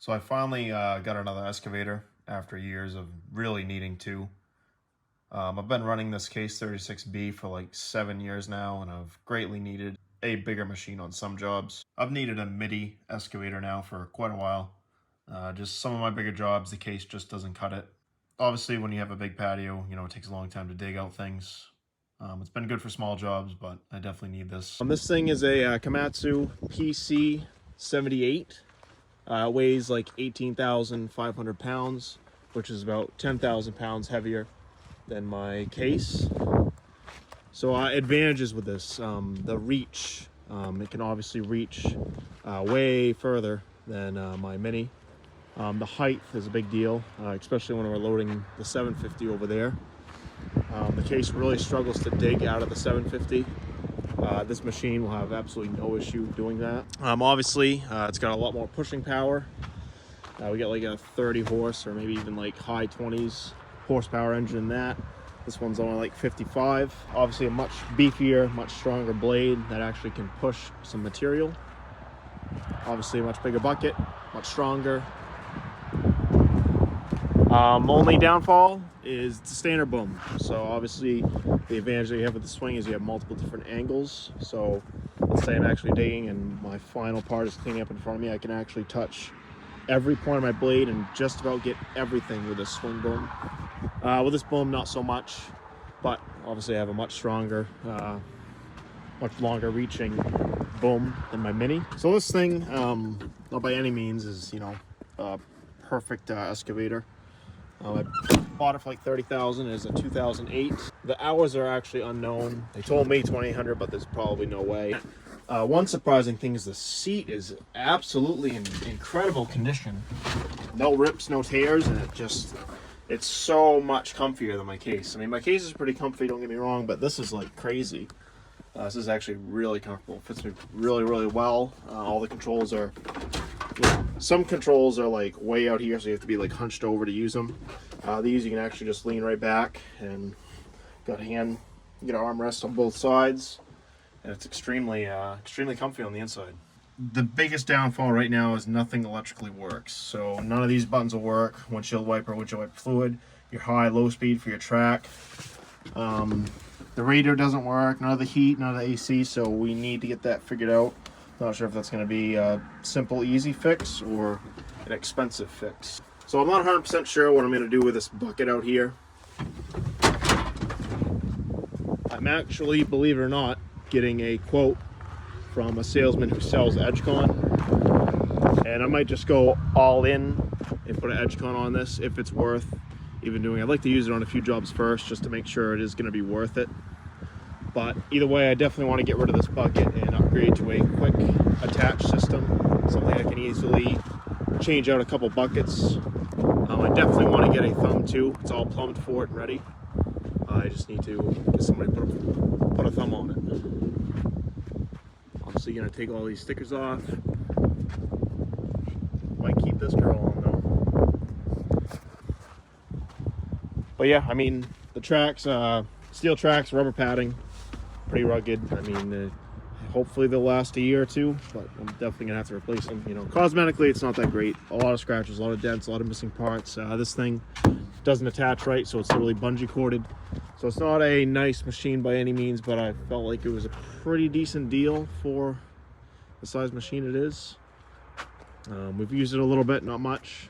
So I finally got another excavator after years of really needing to. I've been running this Case 36B for like 7 years now, and I've greatly needed a bigger machine on some jobs. I've needed a MIDI excavator now for quite a while. Just some of my bigger jobs, the Case just doesn't cut it. Obviously, when you have a big patio, it takes a long time to dig out things. It's been good for small jobs, but I definitely need this. This thing is a Komatsu PC78. Weighs like 18,500 pounds, which is about 10,000 pounds heavier than my Case. So advantages with this, the reach. It can obviously reach way further than my Mini. The height is a big deal, especially when we're loading the 750 over there. The Case really struggles to dig out of the 750. This machine will have absolutely no issue doing that. Obviously, it's got a lot more pushing power. We got like a 30 horse or maybe even like high 20s horsepower engine in that. This one's only like 55. Obviously a much beefier, much stronger blade that actually can push some material. Obviously a much bigger bucket, much stronger. Only downfall is the standard boom. So obviously the advantage that you have with the swing is you have multiple different angles. So let's say I'm actually digging and my final part is cleaning up in front of me. I can actually touch every point of my blade and just about get everything with this swing boom. With this boom, not so much, but obviously I have a much stronger, much longer reaching boom than my Mini. So this thing, not by any means is, a perfect excavator. I bought it for like $30,000. It's a 2008. The hours are actually unknown. They told me 2,800, but there's probably no way. One surprising thing is the seat is absolutely in incredible condition. No rips, no tears, and it's so much comfier than my Case. I mean, my Case is pretty comfy, don't get me wrong, but this is like crazy. This is actually really comfortable. It fits me really, really well. All the controls are, some controls are like way out here, so you have to be like hunched over to use them. These you can actually just lean right back, and got an armrest on both sides, and it's extremely comfy on the inside. The biggest downfall right now is nothing electrically works. So none of these buttons will work. Windshield wiper fluid, your high, low speed for your track. The radio doesn't work, none of the heat, none of the AC, so we need to get that figured out. Not sure if that's going to be a simple, easy fix or an expensive fix. So I'm not 100% sure what I'm going to do with this bucket out here. I'm actually, believe it or not, getting a quote from a salesman who sells EdgeCon, and I might just go all in and put an EdgeCon on this if it's worth even doing. I'd like to use it on a few jobs first just to make sure it is going to be worth it. But either way, I definitely want to get rid of this bucket and upgrade to a quick attach system, something I can easily change out a couple buckets. I definitely want to get a thumb too. It's all plumbed for it and ready. I just need to get somebody to put a thumb on it. Obviously going to take all these stickers off. Might keep this girl on though. But yeah, I mean, the tracks, steel tracks, rubber padding, pretty rugged. I mean, hopefully they'll last a year or two, but I'm definitely gonna have to replace them. Cosmetically, it's not that great. A lot of scratches, a lot of dents, a lot of missing parts. This thing doesn't attach right, so it's literally bungee corded. So it's not a nice machine by any means, but I felt like it was a pretty decent deal for the size machine it is. We've used it a little bit, not much,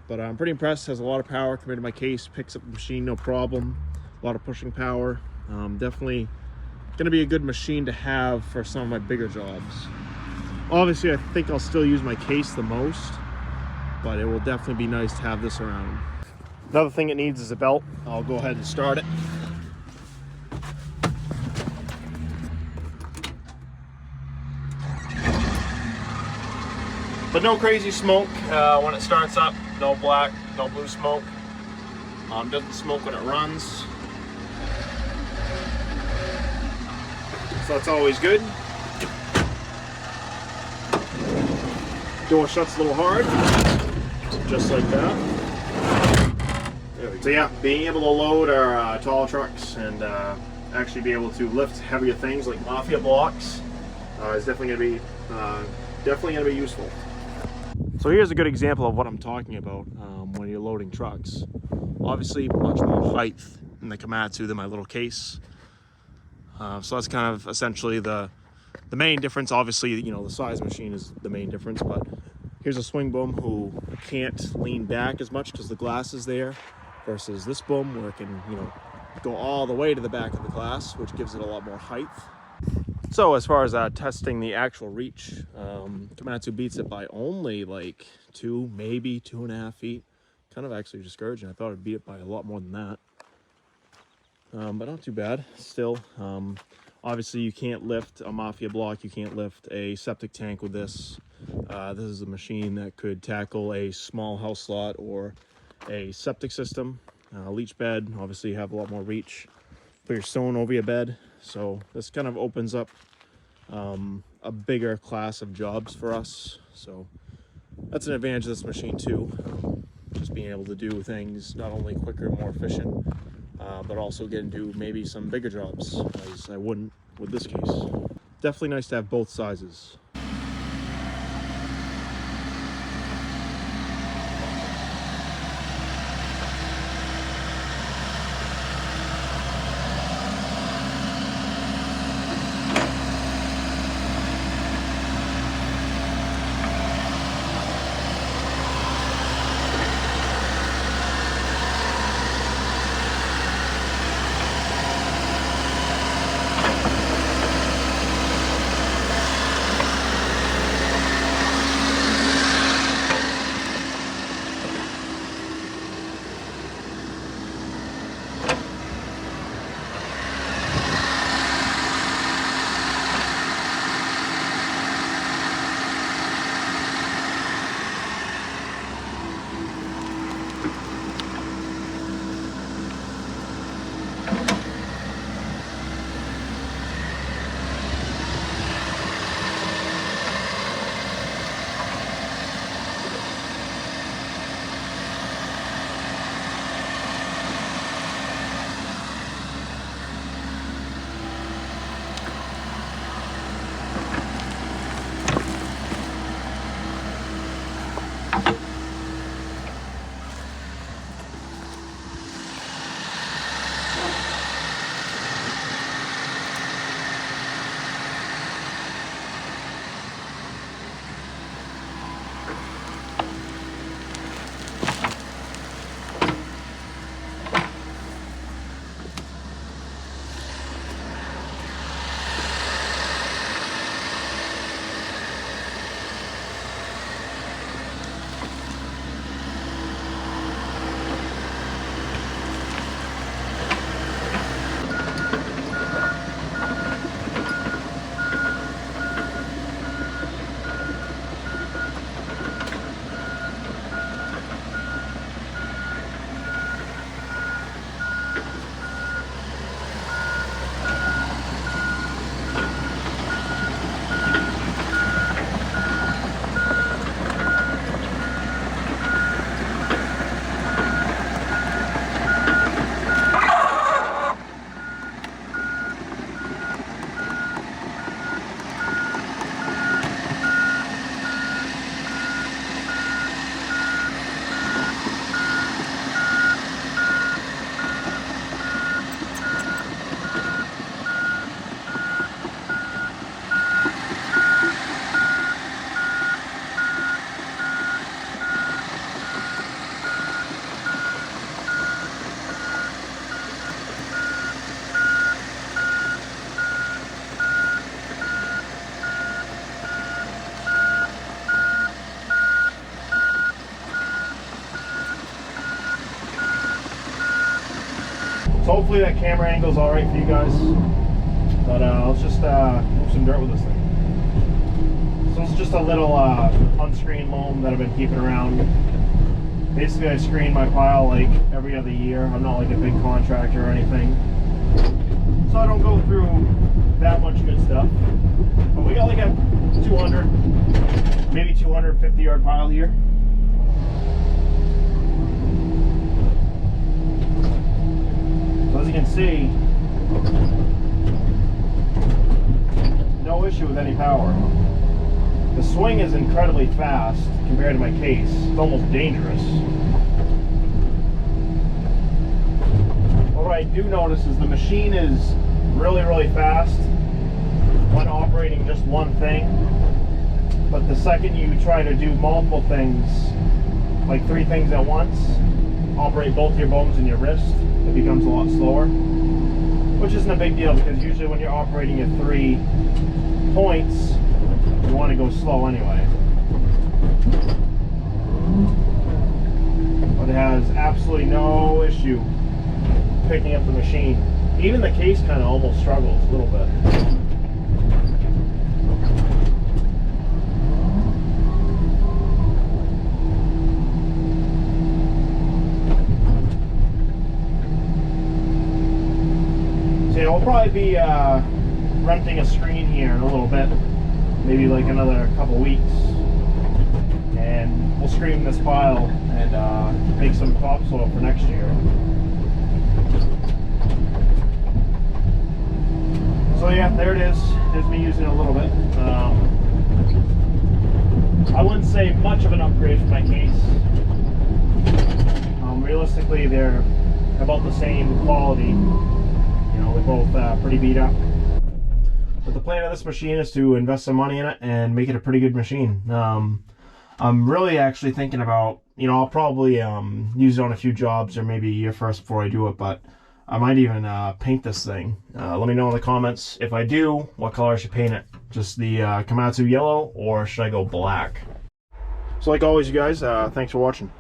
but I'm pretty impressed. It has a lot of power compared to my Case. Picks up the machine no problem. A lot of pushing power. Definitely gonna be a good machine to have for some of my bigger jobs. Obviously, I think I'll still use my Case the most, but it will definitely be nice to have this around. Another thing it needs is a belt. I'll go ahead and start it. But no crazy smoke when it starts up. No black, no blue smoke. Doesn't smoke when it runs. So that's always good. Door shuts a little hard, just like that. So yeah, being able to load our tall trucks and actually be able to lift heavier things like mafia blocks is definitely going to be useful. So here's a good example of what I'm talking about when you're loading trucks. Obviously much more height in the Komatsu than my little case. So that's kind of essentially the main difference. Obviously, you know, the size of the machine is the main difference, but here's a swing boom who can't lean back as much because the glass is there, versus this boom where it can, you know, go all the way to the back of the glass, which gives it a lot more height. So as far as testing the actual reach, Komatsu beats it by only like 2, maybe 2.5 feet. Kind of actually discouraging. I thought it'd beat it by a lot more than that. But not too bad still. Obviously you can't lift a mafia block, you can't lift a septic tank with this. This is a machine that could tackle a small house slot or a septic system. Leach bed, obviously you have a lot more reach. Put your stone over your bed. So this kind of opens up a bigger class of jobs for us. So that's an advantage of this machine too. Just being able to do things not only quicker, more efficient, but also get into maybe some bigger jobs, as I wouldn't with this case. Definitely nice to have both sizes. So hopefully that camera angle is all right for you guys. But let's just move some dirt with this thing. So it's just a little unscreened loam that I've been keeping around. Basically I screen my pile like every other year. I'm not like a big contractor or anything, so I don't go through that much good stuff. But we got like a 200, maybe 250 yard pile here. So as you can see, no issue with any power. The swing is incredibly fast compared to my case. It's almost dangerous. What I do notice is the machine is really, really fast when operating just one thing. But the second you try to do multiple things, like 3 things at once, operate both your bones and your wrist, it becomes a lot slower. Which isn't a big deal, because usually when you're operating at 3 points, you want to go slow anyway. But it has absolutely no issue picking up the machine. Even the case kind of almost struggles a little bit. So yeah, we'll probably be renting a screen here in a little bit, maybe like another couple weeks, and we'll screen this pile and make some topsoil for next year. So yeah, there it is. There's me using it a little bit. I wouldn't say much of an upgrade for my case. Realistically, they're about the same quality. You know, they're both pretty beat up. But the plan of this machine is to invest some money in it and make it a pretty good machine. I'm really actually thinking about, you know, I'll probably use it on a few jobs, or maybe a year first before I do it, but I might even paint this thing. Let me know in the comments if I do, what color I should paint it. Just the Komatsu yellow, or should I go black? So like always, you guys, thanks for watching.